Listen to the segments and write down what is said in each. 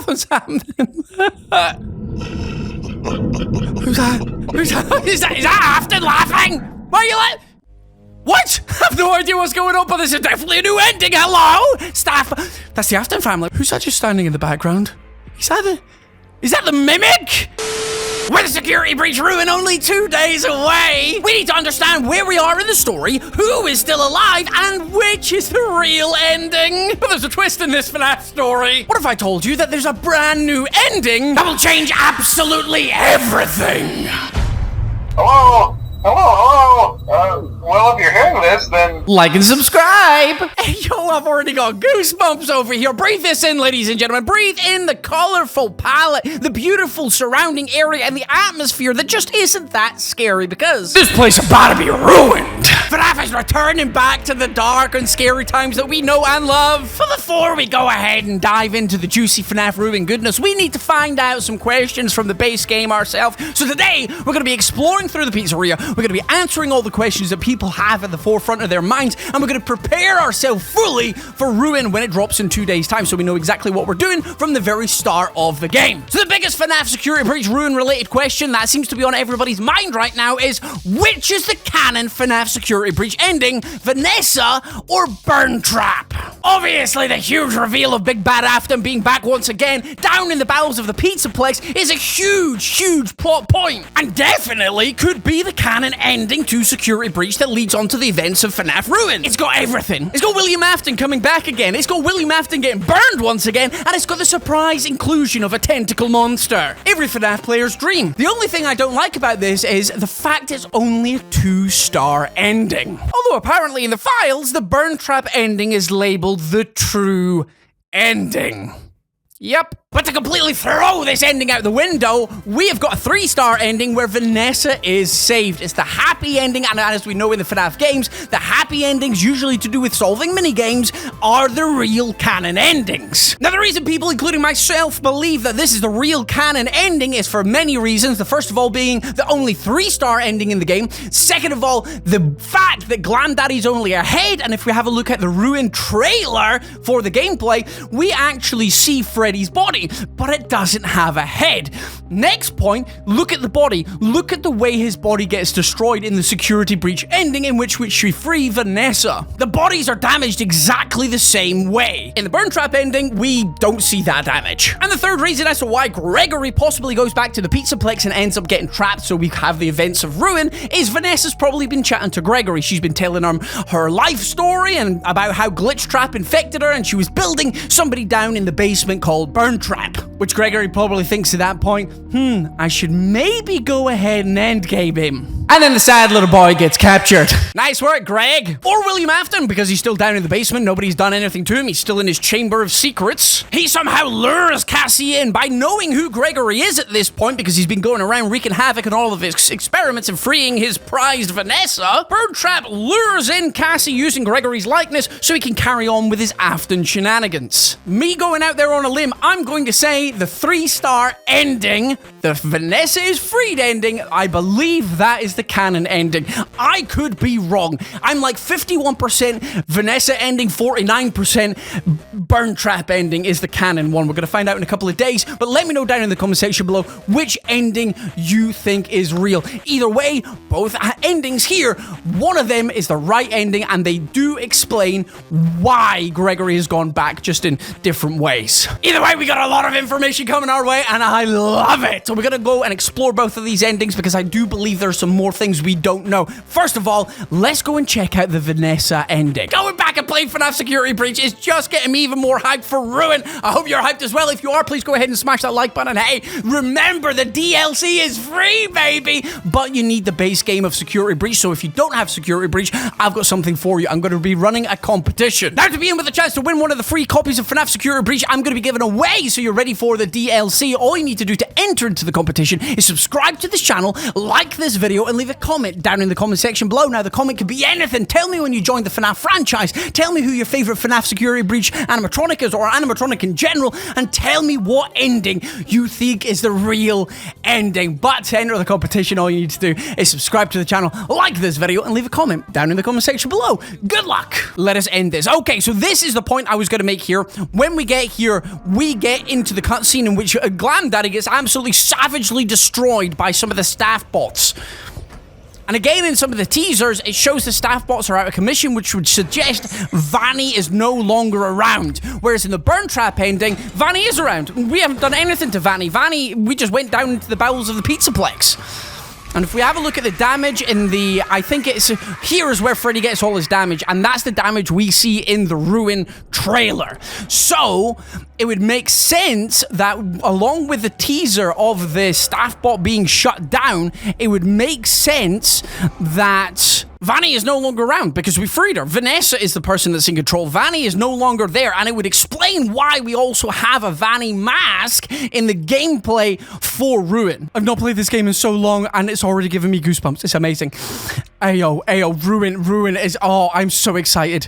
What's happening? Who's that? Who's that? Is that Afton laughing? Why are you like? What? I have no idea what's going on, but this is definitely a new ending. Hello? Staff. That's the Afton family. Who's that just standing in the background? Is that the mimic? With a security breach ruin only 2 days away, we need to understand where we are in the story, who is still alive, and which is the real ending. But there's a twist in this FNAF story. What if I told you that there's a brand new ending that will change absolutely everything? Hello? Well, if you're hearing this, then... Like and subscribe! Hey, yo, I've already got goosebumps over here. Breathe this in, ladies and gentlemen. Breathe in the colorful palette, the beautiful surrounding area, and the atmosphere that just isn't that scary because this place is about to be ruined. FNAF is returning back to the dark and scary times that we know and love. But before we go ahead and dive into the juicy FNAF ruin goodness, we need to find out some questions from the base game ourselves. So today, we're going to be exploring through the pizzeria. We're going to be answering all the questions that people have at the forefront of their minds, and we're going to prepare ourselves fully for ruin when it drops in 2 days' time, so we know exactly what we're doing from the very start of the game. So the biggest FNAF Security Breach ruin-related question that seems to be on everybody's mind right now is, which is the canon FNAF Security Breach ending, Vanessa or Burn Trap? Obviously, the huge reveal of Big Bad Afton being back once again, down in the bowels of the Pizzaplex, is a huge plot point, and definitely could be the canon ending to Security Breach that leads on to the events of FNAF Ruin. It's got everything. It's got William Afton coming back again. It's got William Afton getting burned once again, and it's got the surprise inclusion of a tentacle monster. Every FNAF player's dream. The only thing I don't like about this is the fact it's only a 2-star ending. Although apparently in the files, the Burn Trap ending is labeled the true ending. Yep. But to completely throw this ending out the window, we have got a 3-star ending where Vanessa is saved. It's the happy ending, and as we know in the FNAF games, the happy endings, usually to do with solving minigames, are the real canon endings. Now, the reason people, including myself, believe that this is the real canon ending is for many reasons. The first of all being the only 3-star ending in the game. Second of all, the fact that Glam Daddy's only a head, and if we have a look at the Ruin trailer for the gameplay, we actually see Freddy's body, but it doesn't have a head. Next point, look at the body. Look at the way his body gets destroyed in the Security Breach ending in which we free Vanessa. The bodies are damaged exactly the same way. In the Burn Trap ending, we don't see that damage. And the third reason as to why Gregory possibly goes back to the Pizzaplex and ends up getting trapped so we have the events of Ruin is Vanessa's probably been chatting to Gregory. She's been telling him her life story and about how Glitch Trap infected her, and she was building somebody down in the basement called Burn Trap, which Gregory probably thinks at that point, I should maybe go ahead and endgame him. And then the sad little boy gets captured. Nice work, Greg. Or William Afton, because he's still down in the basement. Nobody's done anything to him. He's still in his chamber of secrets. He somehow lures Cassie in by knowing who Gregory is at this point, because he's been going around wreaking havoc on all of his experiments and freeing his prized Vanessa. Burn Trap lures in Cassie using Gregory's likeness so he can carry on with his Afton shenanigans. Me going out there on a limb, I'm going to say the 3-star ending, the Vanessa is freed ending, I believe that is the canon ending. I could be wrong. I'm like 51% Vanessa ending, 49% Burn Trap ending is the canon one. We're going to find out in a couple of days, but let me know down in the comment section below which ending you think is real. Either way, both endings here, one of them is the right ending, and they do explain why Gregory has gone back, just in different ways. Either way, we got a lot of information coming our way, and I love it. So we're going to go and explore both of these endings because I do believe there's some more things we don't know. First of all, let's go and check out the Vanessa ending. Going back and playing FNAF Security Breach is just getting me even more hyped for Ruin. I hope you're hyped as well. If you are, please go ahead and smash that like button. Hey, remember the DLC is free, baby, but you need the base game of Security Breach. So if you don't have Security Breach, I've got something for you. I'm going to be running a competition. Now, to be in with a chance to win one of the free copies of FNAF Security Breach, I'm going to be giving away, so you're ready for the DLC. All you need to do to enter into the competition is subscribe to this channel, like this video, and leave a comment down in the comment section below. Now, the comment could be anything. Tell me when you joined the FNAF franchise. Tell me who your favorite FNAF Security Breach animatronic is, or animatronic in general, and tell me what ending you think is the real ending. But to enter the competition, all you need to do is subscribe to the channel, like this video, and leave a comment down in the comment section below. Good luck. Let us end this. Okay, so this is the point I was going to make here. When we get here, we get into the cutscene in which Glam Daddy gets absolutely savagely destroyed by some of the staff bots. And again, in some of the teasers, it shows the staff bots are out of commission, which would suggest Vanny is no longer around. Whereas in the Burn Trap ending, Vanny is around. We haven't done anything to Vanny. Vanny, we just went down into the bowels of the Pizzaplex. And if we have a look at the damage in the, I think it's, here is where Freddy gets all his damage, and that's the damage we see in the Ruin trailer. So, it would make sense that along with the teaser of the staff bot being shut down, it would make sense that Vanny is no longer around because we freed her. Vanessa is the person that's in control. Vanny is no longer there, and it would explain why we also have a Vanny mask in the gameplay for Ruin. I've not played this game in so long, and it's already giving me goosebumps. It's amazing. Ayo, Ruin is, oh, I'm so excited.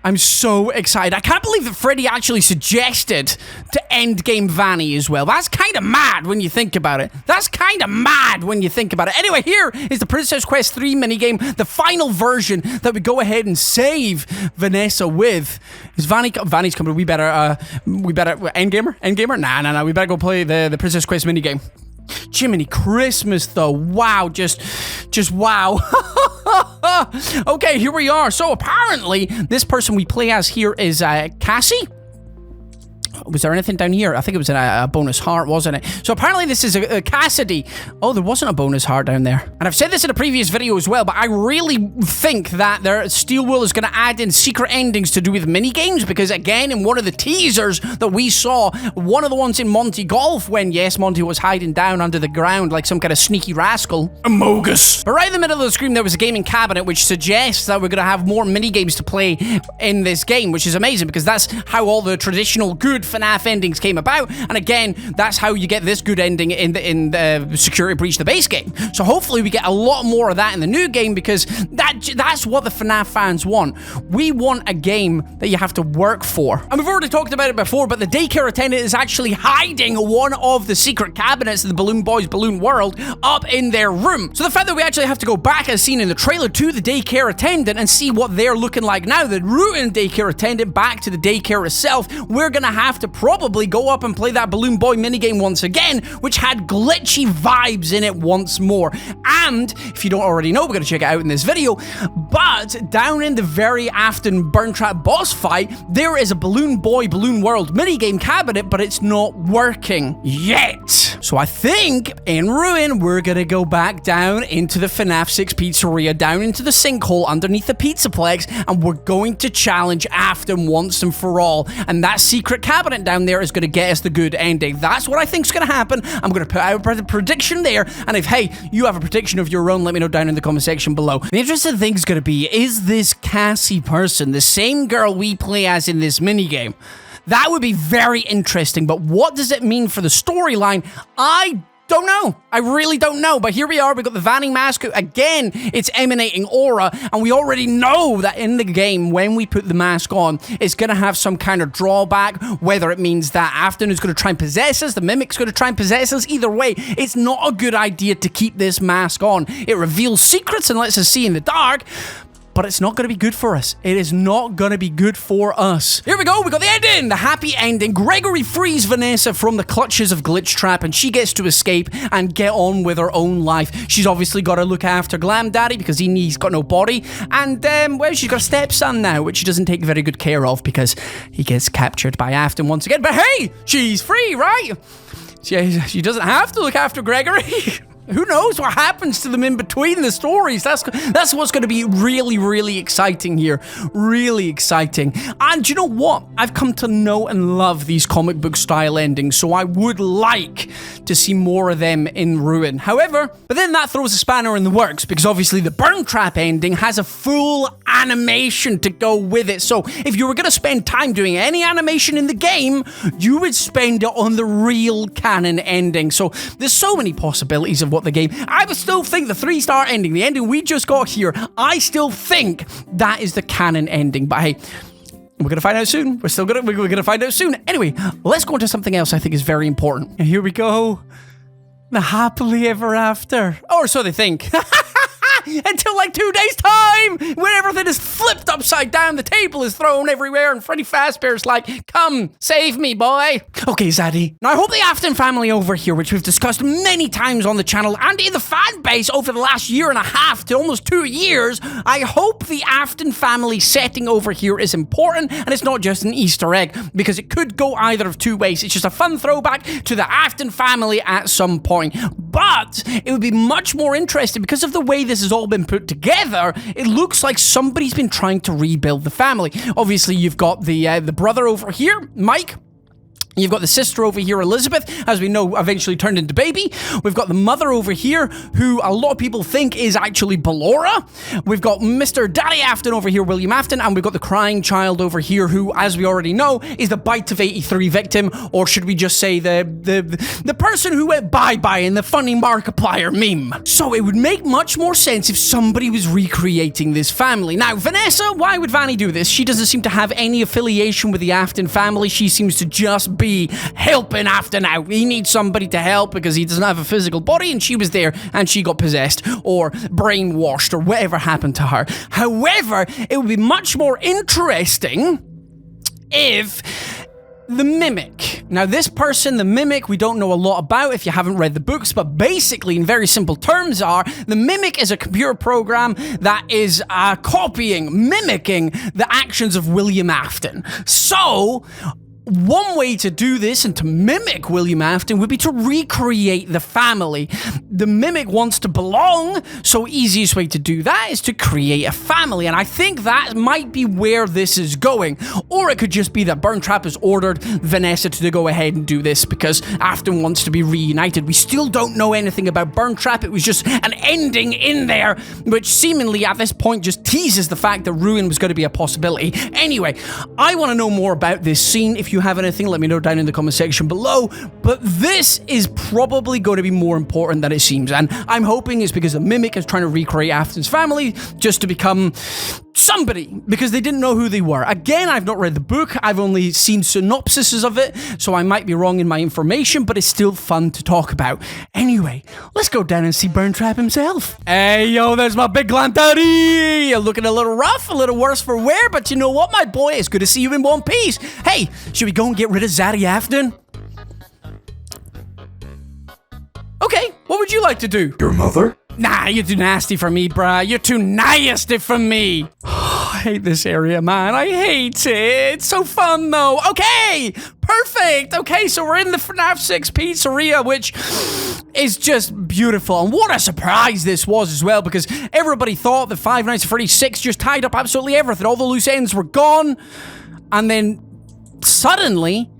I'm so excited. I can't believe that Freddy actually suggested to end game Vanny as well. That's kind of mad when you think about it. Anyway, here is the Princess Quest 3 minigame, the final version that we go ahead and save Vanessa with. Is Vanny's coming. We better, Endgamer? Nah. We better go play the Princess Quest minigame. Jiminy Christmas, though. Wow, just wow. Okay, here we are. So apparently, this person we play as here is Cassie. Was there anything down here? I think it was a bonus heart, wasn't it? So apparently this is a Cassidy. Oh, there wasn't a bonus heart down there. And I've said this in a previous video as well, but I really think that Steel Wool is going to add in secret endings to do with minigames, because again, in one of the teasers that we saw, one of the ones in Monty Golf, when, yes, Monty was hiding down under the ground like some kind of sneaky rascal. Amogus. But right in the middle of the screen, there was a gaming cabinet, which suggests that we're going to have more minigames to play in this game, which is amazing, because that's how all the traditional good FNAF endings came about, and again, that's how you get this good ending in the Security Breach, the base game. So hopefully we get a lot more of that in the new game, because that's what the FNAF fans want. We want a game that you have to work for. And we've already talked about it before, but the daycare attendant is actually hiding one of the secret cabinets of the Balloon Boys Balloon World up in their room. So the fact that we actually have to go back, as seen in the trailer, to the daycare attendant and see what they're looking like now, the Ruin daycare attendant back to the daycare itself, we're gonna have to probably go up and play that Balloon Boy minigame once again, which had glitchy vibes in it once more. And if you don't already know, we're going to check it out in this video, but down in the very Afton Burn Trap boss fight, there is a Balloon Boy Balloon World minigame cabinet, but it's not working yet. So I think in Ruin, we're going to go back down into the FNAF 6 pizzeria, down into the sinkhole underneath the Pizzaplex, and we're going to challenge Afton once and for all. And that secret cabinet down there is going to get us the good ending. That's what I think is going to happen. I'm going to put out a prediction there, and if, hey, you have a prediction of your own, let me know down in the comment section below. The interesting thing is going to be, is this Cassie person the same girl we play as in this minigame? That would be very interesting, but what does it mean for the storyline? I don't know. I really don't know. But here we are. We've got the Vanny mask. Again, it's emanating aura. And we already know that in the game, when we put the mask on, it's going to have some kind of drawback. Whether it means that Afton is going to try and possess us, the Mimic's going to try and possess us. Either way, it's not a good idea to keep this mask on. It reveals secrets and lets us see in the dark. But it's not going to be good for us. It is not going to be good for us. Here we go. We got the ending. The happy ending. Gregory frees Vanessa from the clutches of Glitch Trap, and she gets to escape and get on with her own life. She's obviously got to look after Glam Daddy because he's got no body. And, well, she's got a stepson now, which she doesn't take very good care of because he gets captured by Afton once again. But hey, she's free, right? She doesn't have to look after Gregory. Who knows what happens to them in between the stories? That's what's going to be really, really exciting here. Really exciting. And you know what? I've come to know and love these comic book style endings, so I would like to see more of them in Ruin. However, but then that throws a spanner in the works, because obviously the Burn Trap ending has a full animation to go with it. So if you were going to spend time doing any animation in the game, you would spend it on the real canon ending. So there's so many possibilities of what what the game... I would still think the 3-star ending, the ending we just got here, I still think that is the canon ending. But hey, we're going to find out soon. We're going to find out soon. Anyway, let's go into something else I think is very important. And here we go. The happily ever after. Or so they think. Until like 2 days' time, when everything is flipped upside down, the table is thrown everywhere, and Freddy Fazbear's like, come, save me, boy. Okay, Zaddy. Now, I hope the Afton family over here, which we've discussed many times on the channel and in the fan base over the last 1.5 to almost 2 years, I hope the Afton family setting over here is important, and it's not just an Easter egg, because it could go either of 2 ways. It's just a fun throwback to the Afton family at some point. But it would be much more interesting because of the way this has all been put together. It looks like somebody's been trying to rebuild the family. Obviously, you've got the brother over here, Mike. You've got the sister over here, Elizabeth, as we know, eventually turned into baby. We've got the mother over here, who a lot of people think is actually Ballora. We've got Mr. Daddy Afton over here, William Afton, and we've got the crying child over here, who, as we already know, is the Bite of 83 victim, or should we just say the person who went bye-bye in the funny Markiplier meme. So it would make much more sense if somebody was recreating this family. Now, Vanessa, why would Vanny do this? She doesn't seem to have any affiliation with the Afton family. She seems to just be helping Afton out. He needs somebody to help because he doesn't have a physical body, and she was there and she got possessed or brainwashed or whatever happened to her. However, it would be much more interesting if the Mimic. Now, this person, the Mimic, we don't know a lot about if you haven't read the books, but basically, in very simple terms, the Mimic is a computer program that is mimicking the actions of William Afton. So, one way to do this and to mimic William Afton would be to recreate the family. The Mimic wants to belong, so easiest way to do that is to create a family, and I think that might be where this is going. Or it could just be that Burntrap has ordered Vanessa to go ahead and do this because Afton wants to be reunited. We still don't know anything about Burntrap. It was just an ending in there, which seemingly at this point just teases the fact that ruin was going to be a possibility. Anyway, I want to know more about this scene. If you have anything, let me know down in the comment section below, but this is probably going to be more important than it seems, and I'm hoping it's because the Mimic is trying to recreate Afton's family just to become somebody, because they didn't know who they were. Again, I've not read the book, I've only seen synopsises of it, so I might be wrong in my information, but it's still fun to talk about. Anyway, let's go down and see Burntrap himself. Hey, yo, there's my big glam daddy! You're looking a little rough, a little worse for wear, but you know what, my boy? It's good to see you in one piece. Hey, should we go and get rid of Zaddy Afton? Okay, what would you like to do? Your mother? Nah, you're too nasty for me, bruh. You're too nasty for me. I hate this area, man. I hate it. It's so fun, though. Okay, perfect. Okay, so we're in the FNAF 6 pizzeria, which is just beautiful. And what a surprise this was as well, because everybody thought that Five Nights at Freddy's 6 just tied up absolutely everything. All the loose ends were gone. And then suddenly,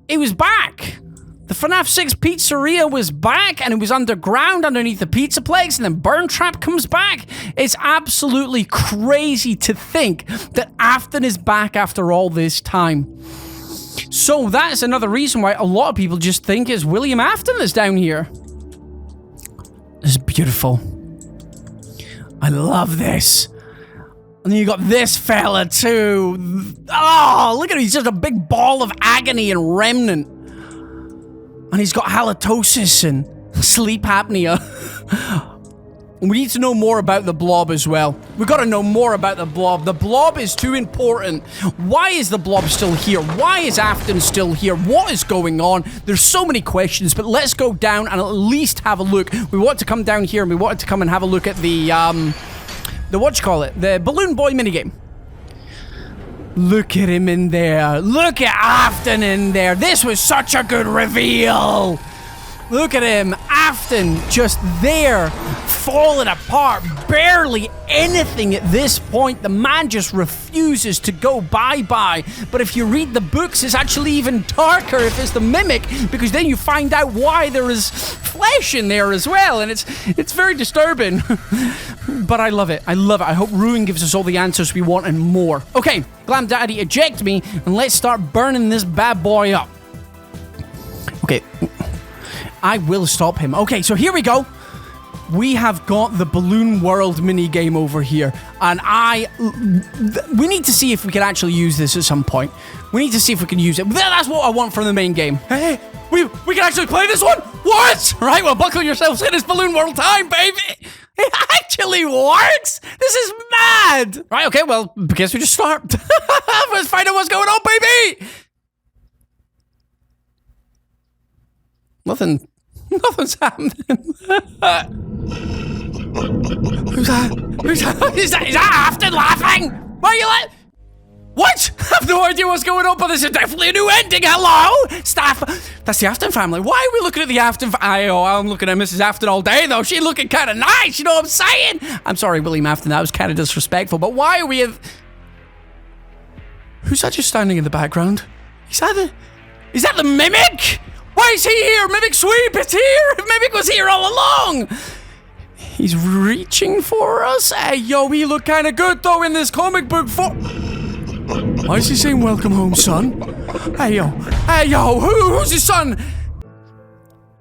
it was back. The FNAF 6 pizzeria was back, and it was underground underneath the Pizzaplex, and then Burntrap comes back. It's absolutely crazy to think that Afton is back after all this time. So that's another reason why a lot of people just think it's William Afton that's down here. This is beautiful. I love this. And then you got this fella too. Oh, look at him. He's just a big ball of agony and remnant. And he's got halitosis and sleep apnea. We need to know more about the blob as well. We've got to know more about the blob. The blob is too important. Why is the blob still here? Why is Afton still here? What is going on? There's so many questions, but let's go down and at least have a look. We want to come down here and we wanted to come and have a look at the the Balloon Boy minigame. Look at him in there. Look at Afton in there. This was such a good reveal. Look at him. Afton just there, falling apart. Barely anything at this point. The man just refuses to go bye-bye. But if you read the books, it's actually even darker if it's the Mimic, because then you find out why there is flesh in there as well. And it's very disturbing. But I love it. I love it. I hope Ruin gives us all the answers we want and more. Okay, Glam Daddy, eject me, and let's start burning this bad boy up. Okay. I will stop him. Okay, so here we go. we have got the Balloon World mini game over here, and we need to see if we can actually use this at some point. We need to see if we can use it. That's what I want from the main game. Hey, we can actually play this one? What? Right, well, buckle yourselves in. It's Balloon World time, baby. It actually works. This is mad. Right, okay, well, I guess we just start. Let's find out what's going on, baby. Nothing's happening. Who's that? Is that Afton laughing? Why are you What? I have no idea what's going on, but this is definitely a new ending. Hello? Staff. That's the Afton family. Why are we looking at the Afton I'm looking at Mrs. Afton all day, though. She's looking kind of nice, you know what I'm saying? I'm sorry, William Afton. That was kind of disrespectful, but why are we Who's that just standing in the background? Is that the Mimic? Why is he here? Mimic Sweep, it's here! Mimic was here all along! He's reaching for us? Hey, yo, he looked kind of good, though, in this comic book Why is he saying, welcome home, son? Hey, yo, who's his son?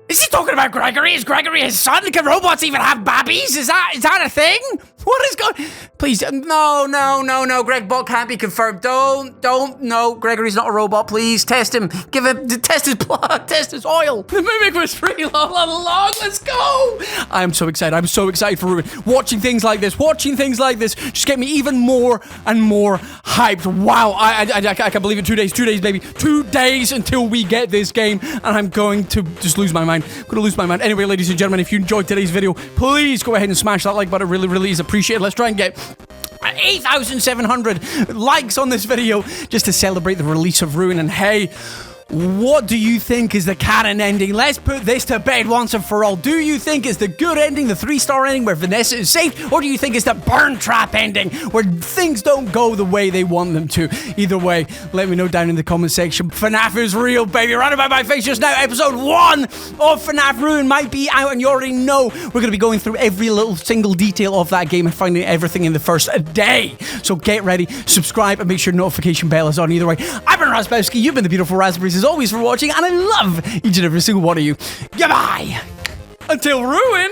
Is he talking about Gregory? Is Gregory his son? Can robots even have babbies? Is that a thing? What is going... Please, no. Gregbot can't be confirmed. Don't. No, Gregory's not a robot. Please, test him. Test his blood. Test his oil. The Mimic was free all along. Let's go. I am so excited. I'm so excited for Ruin. Watching things like this just get me even more and more hyped. Wow, I can't believe it. 2 days, baby. 2 days until we get this game, and I'm going to just lose my mind. I'm going to lose my mind. Anyway, ladies and gentlemen, if you enjoyed today's video, please go ahead and smash that like button. Really is appreciated. Let's try and get 8,700 likes on this video just to celebrate the release of Ruin. And hey, what do you think is the canon ending? Let's put this to bed once and for all. Do you think it's the good ending, the 3-star ending where Vanessa is saved? Or do you think it's the burn trap ending where things don't go the way they want them to? Either way, let me know down in the comment section. FNAF is real, baby. Right about my face just now. Episode 1 of FNAF Ruin might be out, and you already know we're going to be going through every little single detail of that game and finding everything in the first day. So get ready, subscribe, and make sure notification bell is on. Either way, I've been Razzbowski. You've been the beautiful Raspberries as always for watching, and I love each and every single one of you. Goodbye! Until Ruin!